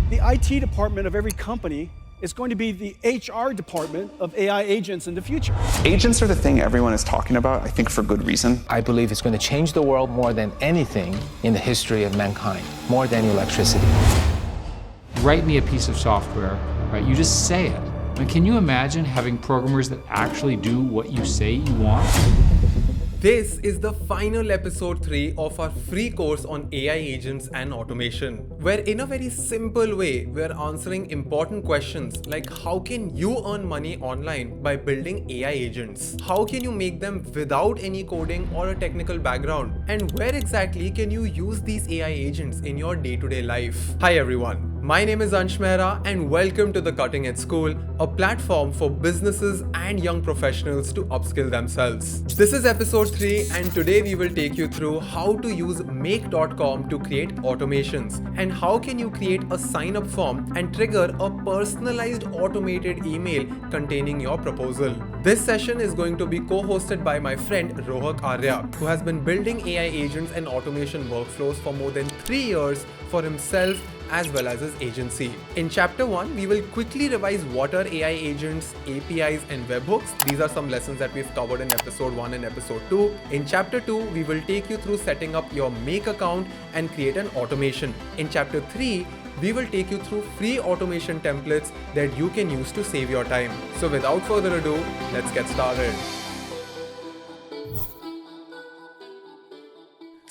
The IT department of every company is going to be the HR department of AI agents in the future. Agents are the thing everyone is talking about, I think for good reason. I believe it's going to change the world more than anything in the history of mankind, more than electricity. Write me a piece of software, right? You just say it. I mean, can you imagine having programmers that actually do what you say you want? This is the final episode 3 of our free course on AI agents and automation, where in a very simple way, we're answering important questions like how can you earn money online by building AI agents? How can you make them without any coding or a technical background? And where exactly can you use these AI agents in your day-to-day life? Hi everyone. My name is Ansh Mehra and welcome to the Cutting Edge School, a platform for businesses and young professionals to upskill themselves. This is episode 3 and today we will take you through how to use make.com to create automations and how can you create a sign-up form and trigger a personalized automated email containing your proposal. This session is going to be co-hosted by my friend Rohak Arya, who has been building AI agents and automation workflows for more than 3 years for himself as well as his agency. In chapter 1, we will quickly revise what are AI agents, APIs and webhooks. These are some lessons that we've covered in episode 1 and episode 2. In chapter 2, we will take you through setting up your Make account and create an automation. In chapter 3, we will take you through free automation templates that you can use to save your time. So without further ado, let's get started.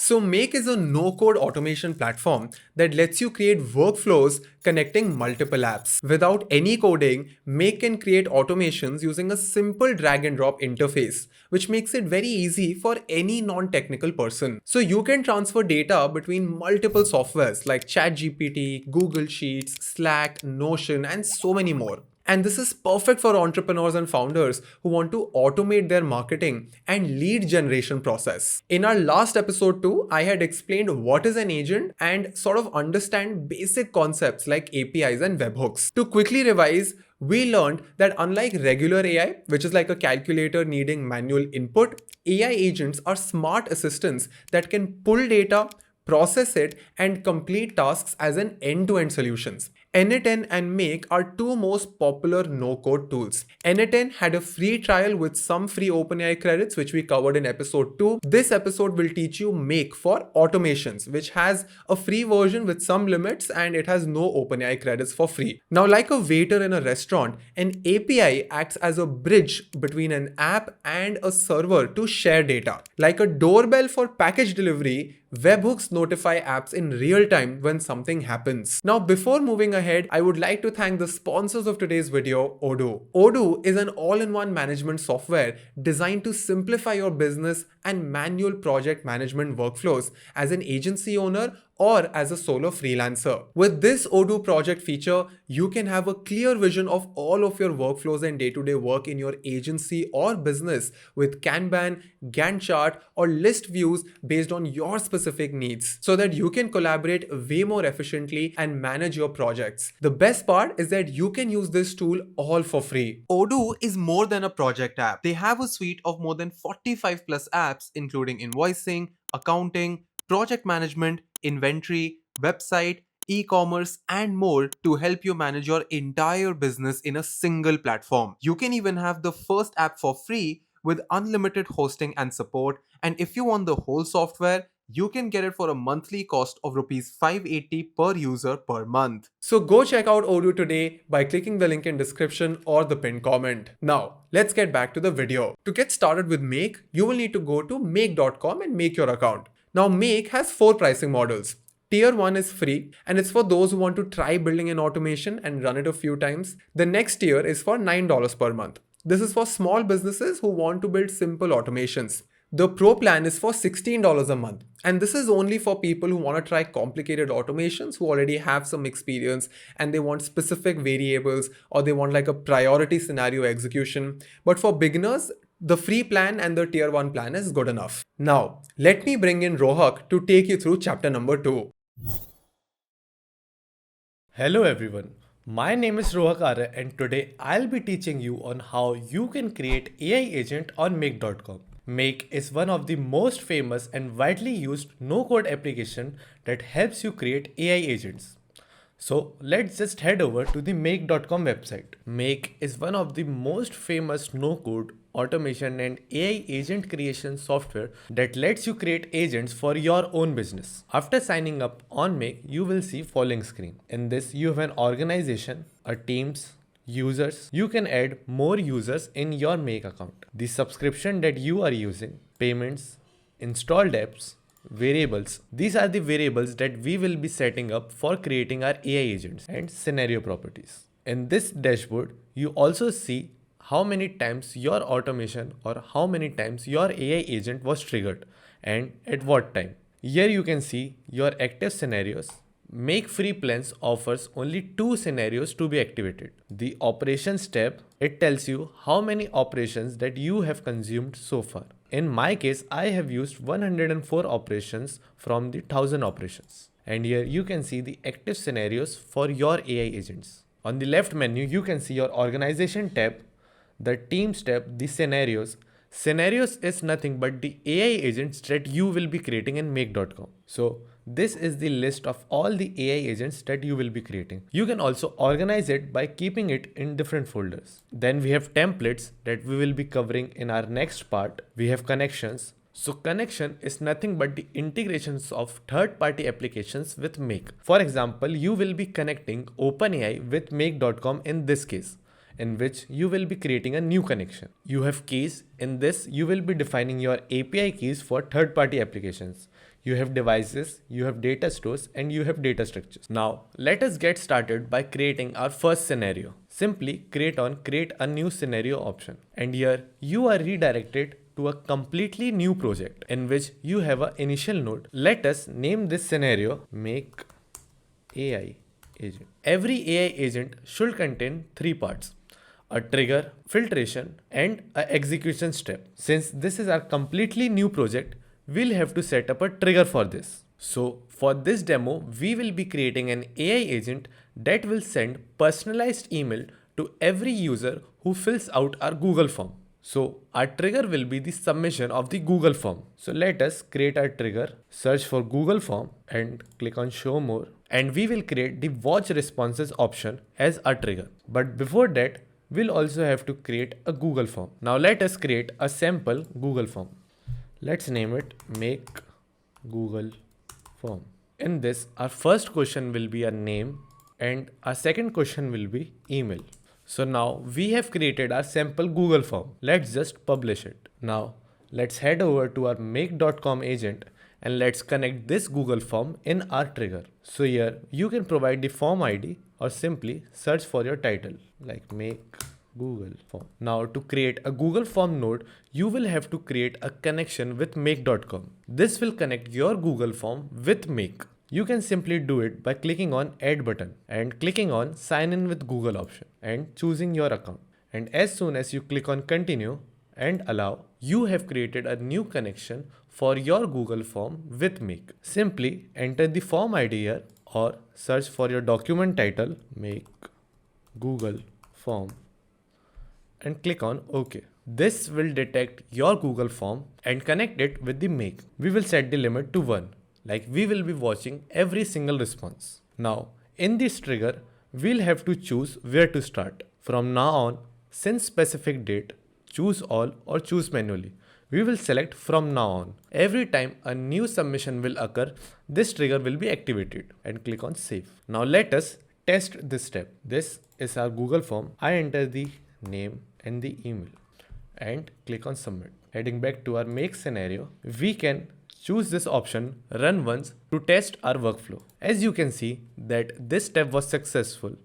So Make is a no-code automation platform that lets you create workflows connecting multiple apps. Without any coding, Make can create automations using a simple drag and drop interface, which makes it very easy for any non-technical person. So you can transfer data between multiple softwares like ChatGPT, Google Sheets, Slack, Notion, and so many more. And this is perfect for entrepreneurs and founders who want to automate their marketing and lead generation process. In our last episode 2, I had explained what is an agent and sort of understand basic concepts like APIs and webhooks. To quickly revise, we learned that unlike regular AI, which is like a calculator needing manual input, AI agents are smart assistants that can pull data, process it, and complete tasks as an end-to-end solutions. n8n and Make are two most popular no-code tools. n8n had a free trial with some free OpenAI credits, which we covered in episode 2. This episode will teach you Make for automations, which has a free version with some limits and it has no OpenAI credits for free. Now, like a waiter in a restaurant, an API acts as a bridge between an app and a server to share data. Like a doorbell for package delivery, webhooks notify apps in real time when something happens. Now, before moving ahead, I would like to thank the sponsors of today's video, Odoo. Odoo is an all-in-one management software designed to simplify your business and manual project management workflows as an agency owner or as a solo freelancer. With this Odoo project feature, you can have a clear vision of all of your workflows and day-to-day work in your agency or business with Kanban, Gantt chart, or list views based on your specific needs so that you can collaborate way more efficiently and manage your projects. The best part is that you can use this tool all for free. Odoo is more than a project app. They have a suite of more than 45 plus apps including invoicing, accounting, project management, inventory, website, e-commerce, and more to help you manage your entire business in a single platform. You can even have the first app for free with unlimited hosting and support. And if you want the whole software, you can get it for a monthly cost of Rs 580 per user per month. So go check out Odoo today by clicking the link in description or the pinned comment. Now, let's get back to the video. To get started with Make, you will need to go to make.com and make your account. Now, Make has 4 pricing models. Tier 1 is free and it's for those who want to try building an automation and run it a few times. The next tier is for $9 per month. This is for small businesses who want to build simple automations. The Pro plan is for $16 a month. And this is only for people who want to try complicated automations, who already have some experience and they want specific variables or they want like a priority scenario execution. But for beginners, the free plan and the tier 1 plan is good enough. Now, let me bring in Rohak to take you through chapter number 2. Hello everyone, my name is Rohak Arya and today I'll be teaching you on how you can create AI agent on Make.com. Make is one of the most famous and widely used no-code application that helps you create AI agents. So let's just head over to the make.com website. Make is one of the most famous no-code automation and AI agent creation software that lets you create agents for your own business. After signing up on Make, you will see following screen. In this, you have an organization, a teams, users. You can add more users in your Make account. The subscription that you are using, payments, installed apps, variables. These are the variables that we will be setting up for creating our AI agents and scenario properties. In this dashboard, you also see how many times your automation or how many times your AI agent was triggered and at what time. Here you can see your active scenarios. Make free plans offers only 2 scenarios to be activated. The operations tab, it tells you how many operations that you have consumed so far. In my case, I have used 104 operations from the 1000 operations. And here you can see the active scenarios for your AI agents. On the left menu, you can see your organization tab, the teams tab, the scenarios. Scenarios is nothing but the AI agents that you will be creating in make.com. So this is the list of all the AI agents that you will be creating. You can also organize it by keeping it in different folders. Then we have templates that we will be covering in our next part. We have connections. So connection is nothing but the integrations of third-party applications with Make. For example, you will be connecting OpenAI with make.com in this case, in which you will be creating a new connection. You have keys. In this, you will be defining your API keys for third-party applications. You have devices, you have data stores, and you have data structures. Now, let us get started by creating our first scenario. Simply create a new scenario option. And here you are redirected to a completely new project in which you have an initial node. Let us name this scenario Make AI Agent. Every AI agent should contain 3 parts: a trigger, filtration, and an execution step. Since this is our completely new project, we'll have to set up a trigger for this. So for this demo, we will be creating an AI agent that will send personalized email to every user who fills out our Google form. So our trigger will be the submission of the Google form. So let us create our trigger, search for Google form and click on show more. And we will create the watch responses option as our trigger. But before that, we'll also have to create a Google form. Now let us create a sample Google form. Let's name it Make Google Form. In this, our first question will be a name and our second question will be email. So now we have created our sample Google form. Let's just publish it. Now let's head over to our make.com agent and let's connect this Google form in our trigger. So here you can provide the form ID or simply search for your title like Make Google form. Now to create a Google form node, you will have to create a connection with make.com. This will connect your Google form with Make. You can simply do it by clicking on add button and clicking on sign in with Google option and choosing your account. And as soon as you click on continue and allow, you have created a new connection for your Google form with Make. Simply enter the form ID here or search for your document title Make Google form and click on OK. This will detect your Google form and connect it with the Make. We will set the limit to 1, like we will be watching every single response. Now, in this trigger, we'll have to choose where to start. From now on, since specific date, choose all or choose manually. We will select from now on. Every time a new submission will occur, this trigger will be activated and click on save. Now let us test this step. This is our Google form. I enter the name and the email and click on submit. Heading back to our make scenario, we can choose this option run once to test our workflow. As you can see that this step was successful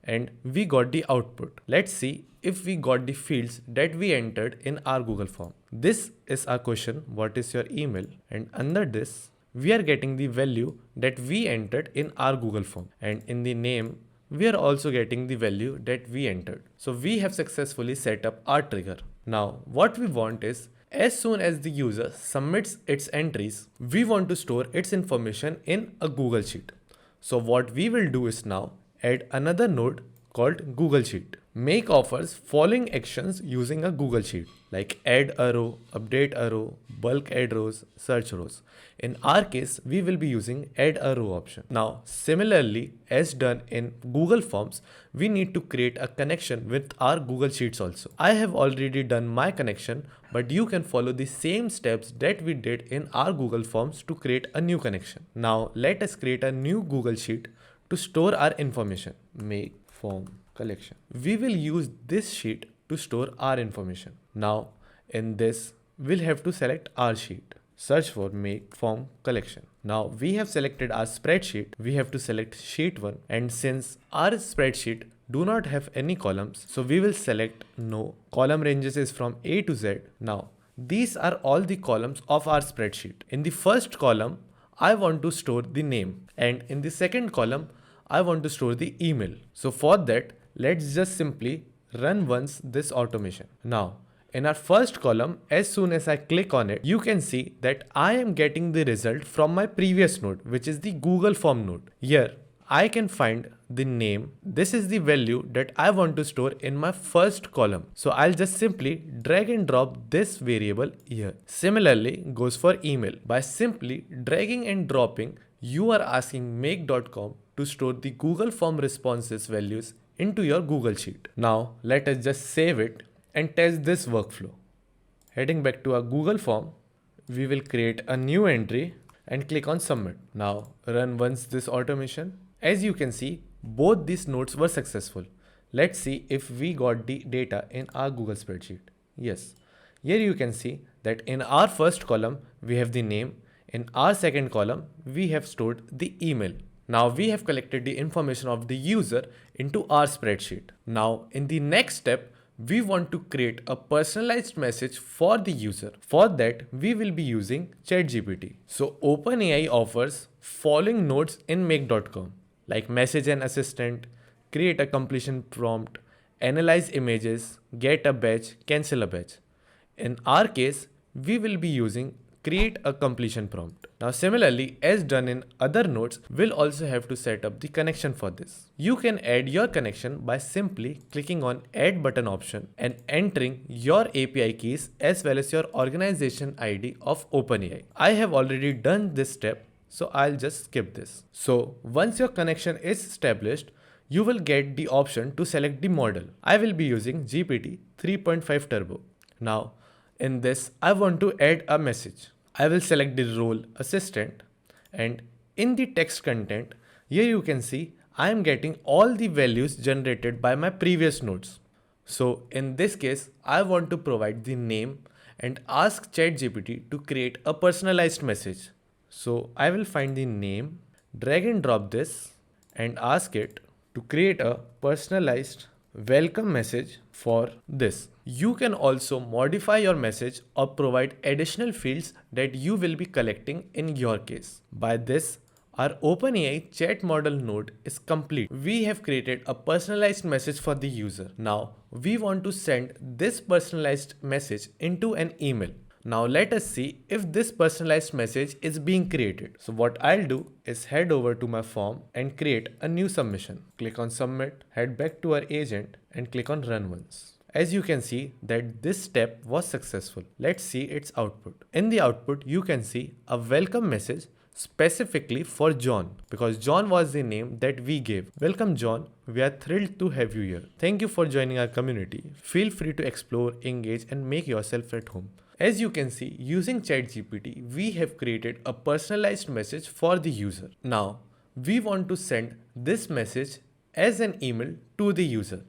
and we got the output. Let's see if we got the fields that we entered in our Google form. This is our question, what is your email? And under this, we are getting the value that we entered in our Google form. And in the name, we are also getting the value that we entered. So we have successfully set up our trigger. Now, what we want is, as soon as the user submits its entries, we want to store its information in a Google Sheet. So what we will do is now add another node called Google Sheet. Make offers following actions using a Google Sheet like add a row, update a row, bulk add rows, search rows. In our case, we will be using add a row option. Now, similarly, as done in Google Forms, we need to create a connection with our Google Sheets also. I have already done my connection, but you can follow the same steps that we did in our Google Forms to create a new connection. Now, let us create a new Google Sheet to store our information. Make form collection. We will use this sheet to store our information. Now, in this, we'll have to select our sheet. Search for make form collection. Now we have selected our spreadsheet. We have to select sheet 1, and since our spreadsheet do not have any columns, so we will select no. Column ranges is from A to Z. Now these are all the columns of our spreadsheet. In the first column, I want to store the name, and in the second column, I want to store the email. So for that, let's just simply run once this automation. Now, in our first column, as soon as I click on it, you can see that I am getting the result from my previous node, which is the Google Form node. Here, I can find the name. This is the value that I want to store in my first column. So I'll just simply drag and drop this variable here. Similarly, goes for email. By simply dragging and dropping, you are asking make.com to store the Google Form responses values into your Google Sheet. Now, let us just save it and test this workflow. Heading back to our Google Form, we will create a new entry and click on submit. Now run once this automation. As you can see, both these nodes were successful. Let's see if we got the data in our Google spreadsheet. Yes, here you can see that in our first column, we have the name. In our second column, we have stored the email. Now we have collected the information of the user into our spreadsheet. Now in the next step, we want to create a personalized message for the user. For that, we will be using ChatGPT. So OpenAI offers following nodes in make.com like message an assistant, create a completion prompt, analyze images, get a batch, cancel a batch. In our case, we will be using create a completion prompt. Now similarly, as done in other nodes, we'll also have to set up the connection for this. You can add your connection by simply clicking on add button option and entering your API keys as well as your organization ID of OpenAI. I have already done this step, so I'll just skip this. So once your connection is established, you will get the option to select the model. I will be using GPT 3.5 Turbo. Now in this, I want to add a message. I will select the role assistant, and in the text content, here you can see I am getting all the values generated by my previous nodes. So in this case, I want to provide the name and ask ChatGPT to create a personalized message. So I will find the name, drag and drop this and ask it to create a personalized welcome message for this. You can also modify your message or provide additional fields that you will be collecting in your case. By this, our OpenAI chat model node is complete. We have created a personalized message for the user. Now, we want to send this personalized message into an email. Now let us see if this personalized message is being created. So what I'll do is head over to my form and create a new submission. Click on submit, head back to our agent and click on run once. As you can see that this step was successful. Let's see its output. In the output, you can see a welcome message specifically for John, because John was the name that we gave. Welcome John, we are thrilled to have you here. Thank you for joining our community. Feel free to explore, engage and make yourself at home. As you can see, using ChatGPT, we have created a personalized message for the user. Now, we want to send this message as an email to the user.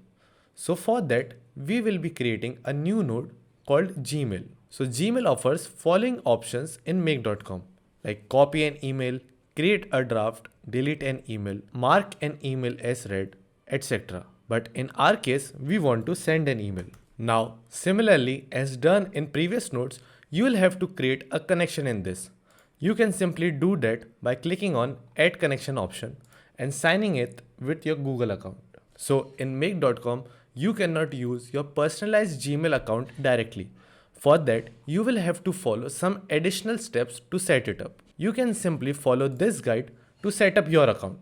So for that, we will be creating a new node called Gmail. So Gmail offers following options in make.com, like copy an email, create a draft, delete an email, mark an email as read, etc. But in our case, we want to send an email. Now, similarly, as done in previous nodes, you will have to create a connection in this. You can simply do that by clicking on add connection option and signing it with your Google account. So in make.com, you cannot use your personalized Gmail account directly. For that, you will have to follow some additional steps to set it up. You can simply follow this guide to set up your account.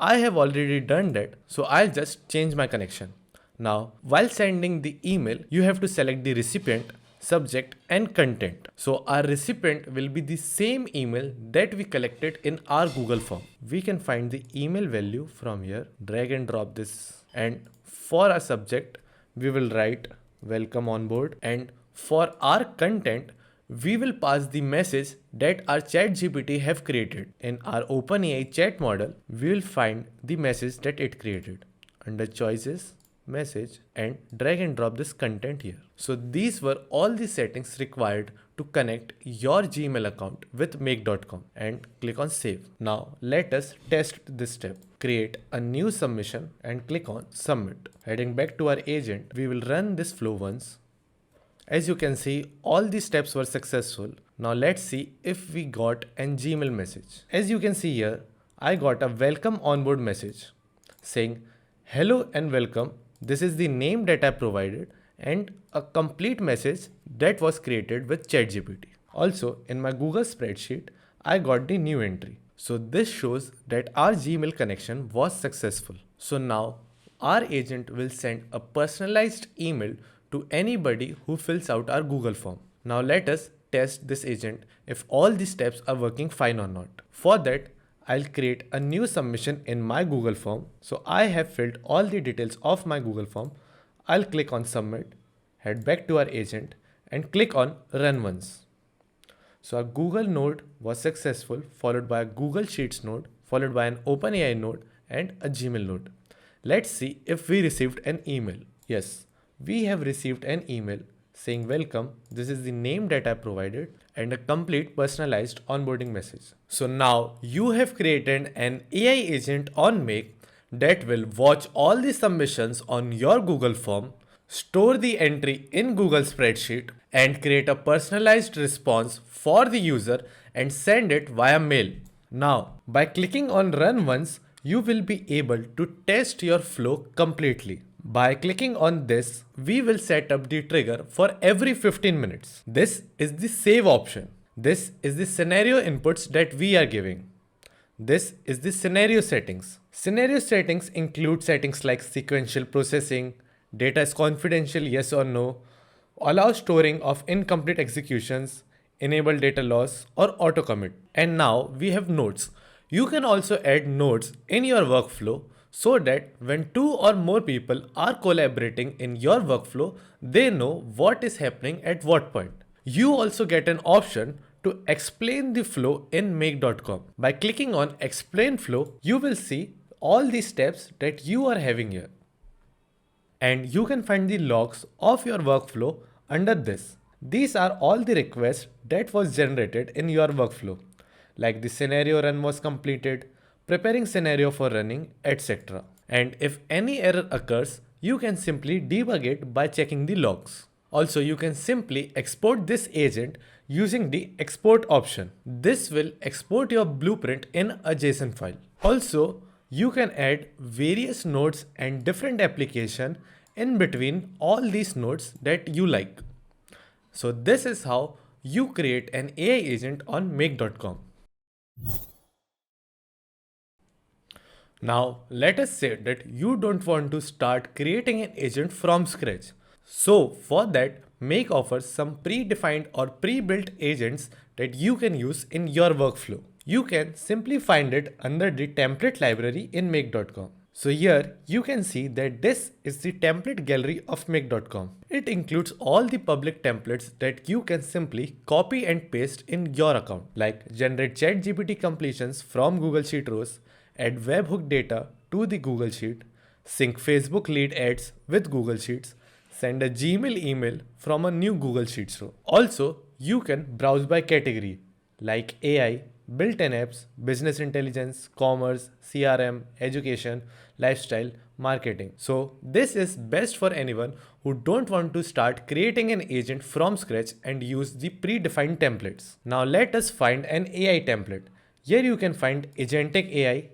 I have already done that, so I'll just change my connection. Now, while sending the email, you have to select the recipient, subject and content. So our recipient will be the same email that we collected in our Google form. We can find the email value from here, drag and drop this, and for our subject, we will write welcome on board, and for our content, we will pass the message that our ChatGPT have created. In our OpenAI chat model, we will find the message that it created. Under choices, message, and drag and drop this content here. So these were all the settings required to connect your Gmail account with make.com, and click on save. Now let us test this step. Create a new submission and click on submit. Heading back to our agent, we will run this flow once. As you can see, all these steps were successful. Now let's see if we got an Gmail message. As you can see here, I got a welcome onboard message saying, hello and welcome. This is the name that I provided, and a complete message that was created with ChatGPT. Also, in my Google spreadsheet, I got the new entry. So this shows that our Gmail connection was successful. So now our agent will send a personalized email to anybody who fills out our Google form. Now let us test this agent if all these steps are working fine or not. For that, I'll create a new submission in my Google form. So I have filled all the details of my Google form. I'll click on submit, head back to our agent and click on run once. So our Google node was successful, followed by a Google Sheets node, followed by an OpenAI node and a Gmail node. Let's see if we received an email. Yes, we have received an email saying welcome, this is the name that I provided, and a complete personalized onboarding message. So now you have created an AI agent on Make that will watch all the submissions on your Google form, store the entry in Google spreadsheet, and create a personalized response for the user and send it via mail. Now, by clicking on run once, you will be able to test your flow completely. By clicking on this, we will set up the trigger for every 15 minutes. This is the save option. This is the scenario inputs that we are giving. This is the scenario settings. Scenario settings include settings like sequential processing, data is confidential, yes or no, allow storing of incomplete executions, enable data loss, or auto commit. And now we have nodes. You can also add nodes in your workflow so that when two or more people are collaborating in your workflow, they know what is happening at what point. You also get an option to explain the flow in make.com. By clicking on explain flow, you will see all the steps that you are having here. And you can find the logs of your workflow under this. These are all the requests that was generated in your workflow, like the scenario run was completed, preparing scenario for running, etc. And if any error occurs, you can simply debug it by checking the logs. Also, you can simply export this agent using the export option. This will export your blueprint in a JSON file. Also, you can add various nodes and different applications in between all these nodes that you like. So this is how you create an AI agent on make.com. Now, let us say that you don't want to start creating an agent from scratch. So for that, Make offers some predefined or pre-built agents that you can use in your workflow. You can simply find it under the template library in make.com. So here you can see that this is the template gallery of make.com. It includes all the public templates that you can simply copy and paste in your account, like generate ChatGPT completions from Google Sheet rows, add webhook data to the Google Sheet, sync Facebook lead ads with Google Sheets, send a Gmail email from a new Google Sheets row. Also, you can browse by category like AI, built-in apps, business intelligence, commerce, CRM, education, lifestyle, marketing. So this is best for anyone who don't want to start creating an agent from scratch and use the predefined templates. Now let us find an AI template. Here you can find agentic AI,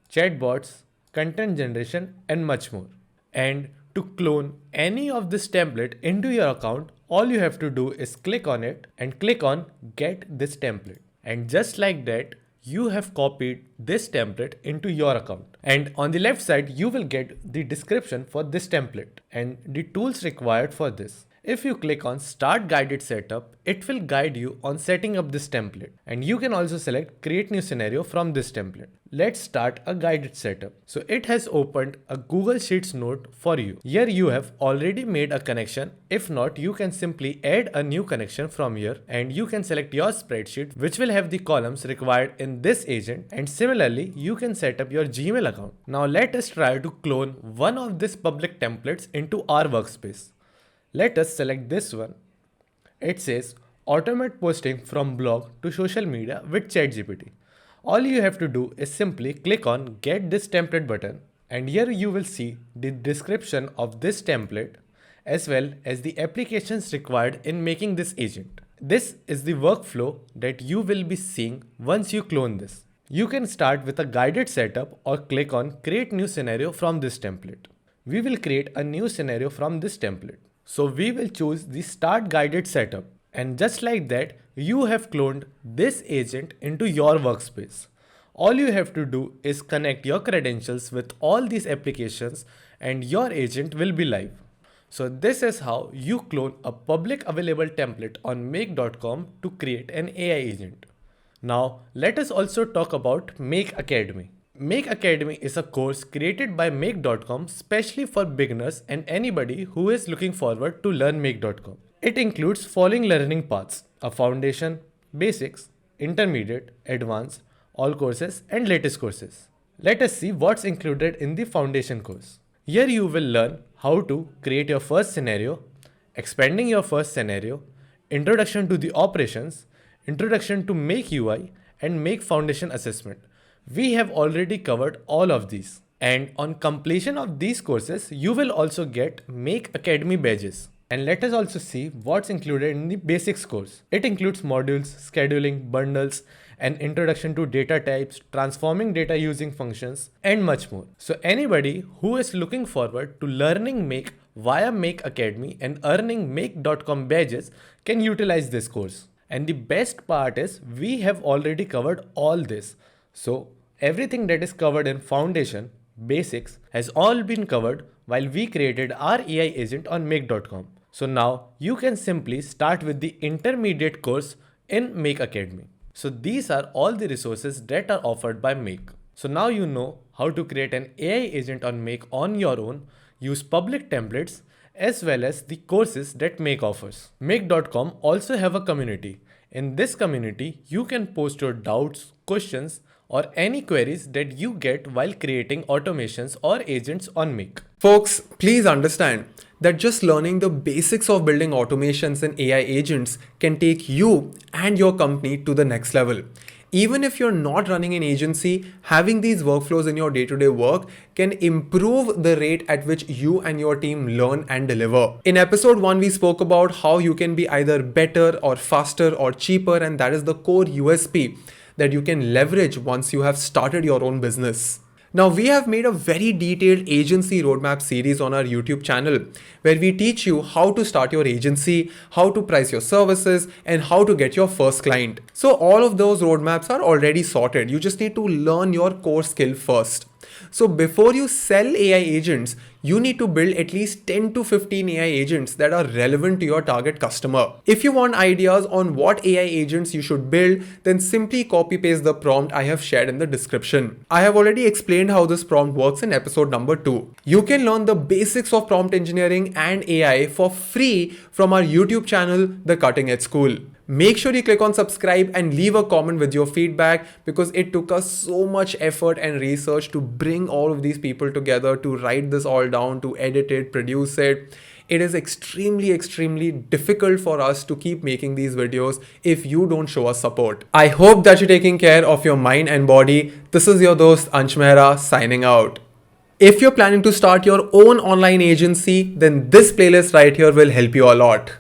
chatbots, content generation, and much more. And to clone any of this template into your account, all you have to do is click on it and click on get this template. And just like that, you have copied this template into your account. And on the left side, you will get the description for this template and the tools required for this. If you click on Start Guided Setup, it will guide you on setting up this template. And you can also select Create New Scenario from this template. Let's start a guided setup. So it has opened a Google Sheets note for you. Here you have already made a connection. If not, you can simply add a new connection from here and you can select your spreadsheet, which will have the columns required in this agent. And similarly, you can set up your Gmail account. Now let us try to clone one of these public templates into our workspace. Let us select this one. It says automate posting from blog to social media with ChatGPT. All you have to do is simply click on Get This Template button, and here you will see the description of this template as well as the applications required in making this agent. This is the workflow that you will be seeing once you clone this. You can start with a guided setup or click on Create New Scenario from this template. We will create a new scenario from this template. So we will choose the Start Guided Setup, and just like that, you have cloned this agent into your workspace. All you have to do is connect your credentials with all these applications and your agent will be live. So this is how you clone a public available template on make.com to create an AI agent. Now let us also talk about Make Academy. Make Academy is a course created by make.com specially for beginners and anybody who is looking forward to learn make.com. It includes following learning paths: a foundation, basics, intermediate, advanced, all courses and latest courses. Let us see what's included in the foundation course. Here you will learn how to create your first scenario, expanding your first scenario, introduction to the operations, introduction to Make UI and Make Foundation assessment. We have already covered all of these, and on completion of these courses, you will also get Make Academy badges. And let us also see what's included in the basics course. It includes modules, scheduling, bundles, an introduction to data types, transforming data using functions, and much more. So anybody who is looking forward to learning Make via Make Academy and earning make.com badges can utilize this course. And the best part is we have already covered all this. So everything that is covered in foundation, basics has all been covered while we created our AI agent on make.com. So now you can simply start with the intermediate course in Make Academy. So these are all the resources that are offered by Make. So now you know how to create an AI agent on Make on your own, use public templates as well as the courses that Make offers. Make.com also have a community. In this community, you can post your doubts, questions, or any queries that you get while creating automations or agents on Make. Folks, please understand that just learning the basics of building automations and AI agents can take you and your company to the next level. Even if you're not running an agency, having these workflows in your day-to-day work can improve the rate at which you and your team learn and deliver. In episode 1, we spoke about how you can be either better or faster or cheaper, and that is the core USP that you can leverage once you have started your own business. Now, we have made a very detailed agency roadmap series on our YouTube channel where we teach you how to start your agency, how to price your services, and how to get your first client. So all of those roadmaps are already sorted. You just need to learn your core skill first. So before you sell AI agents, you need to build at least 10 to 15 AI agents that are relevant to your target customer. If you want ideas on what AI agents you should build, then simply copy paste the prompt I have shared in the description. I have already explained how this prompt works in episode number 2. You can learn the basics of prompt engineering and AI for free from our YouTube channel, The Cutting Edge School. Make sure you click on subscribe and leave a comment with your feedback, because it took us so much effort and research to bring all of these people together, to write this all down, to edit it, produce it. It is extremely difficult for us to keep making these videos if you don't show us support. I hope that you're taking care of your mind and body. This is your dost Ansh Mehra signing out. If you're planning to start your own online agency, then this playlist right here will help you a lot.